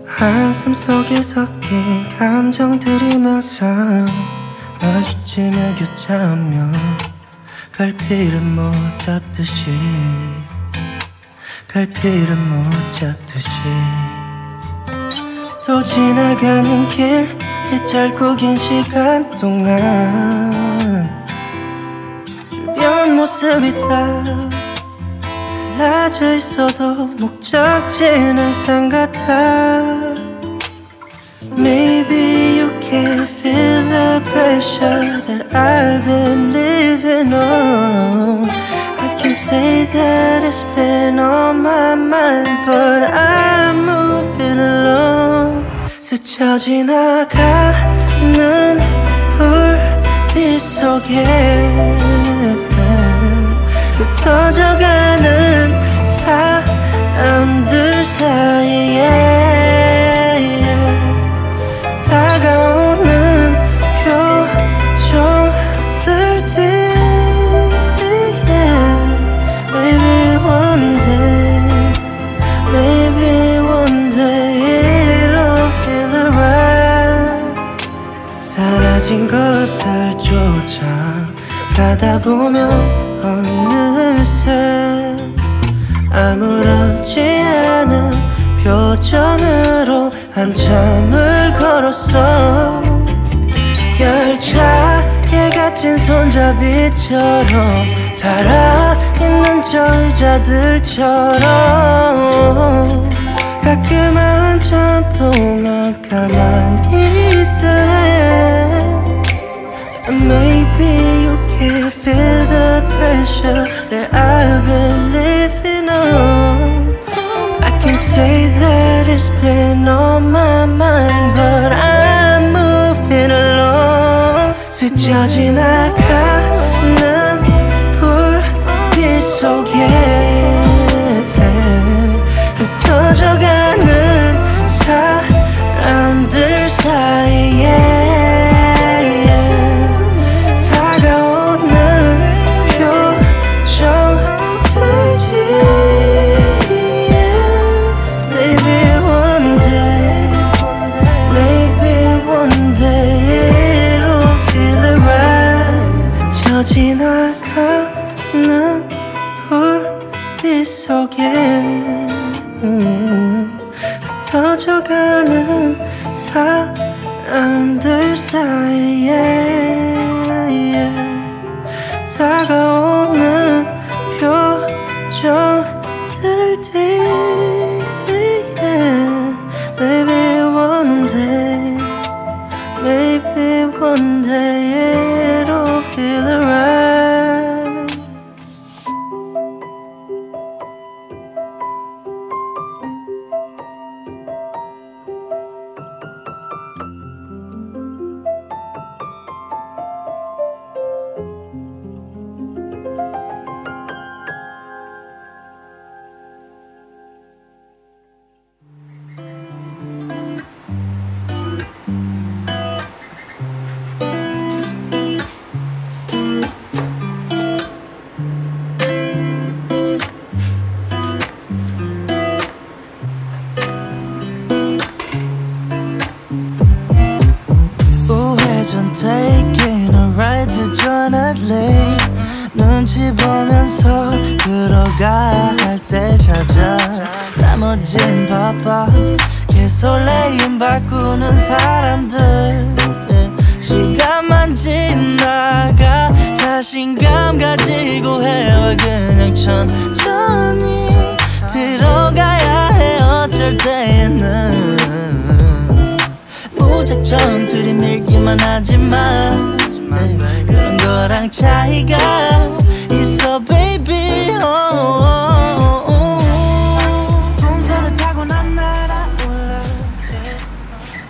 한숨 속에 섞인 감정들이 묘사 마주치며 교차하며 갈피를 못 잡듯이 갈피를 못 잡듯이 또 지나가는 길 이 짧고 긴 시간 동안 주변 모습이 다 달라져 있어도 목적지는 항상 같아. Maybe you can't feel the pressure that I've been living on. I can say that it's been on my mind, but I'm moving along. 스쳐 지나가는 불빛 속에 흩어져가는 사람들 사이에 다가오는 표정들 뒤에 Maybe one day, maybe one day it'll feel alright. 사라진 것을 쫓아 가다 보면 어느새 아무렇지 않은 표정으로 한참을 걸었어. 열차에 갇힌 손잡이처럼 달아있는 저 의자들처럼 가끔 한참 동안 가만히 있을래. Maybe you can't feel the pressure that I've been living on. I can say that it's been on my mind, but I'm moving along. 스쳐 지나가는 불빛 속에 흩어져가는 사람들 사이에 지나가는 불빛 속에 흩어져가는 사람들 사이에 다가오는 표정들 뒤에 Maybe one day, maybe one day it'll feel alright. Taking a ride to Jonathan 눈치 보면서 들어가 할 때 찾아 나머진 바빠 개설레임 바꾸는 사람들 시간만 지나가 자신감 가지고 해와 그냥 천천히 들어가야 해 어쩔 때는 무작정 들이밀기만 하지만 그런 거랑 차이가 있어 baby.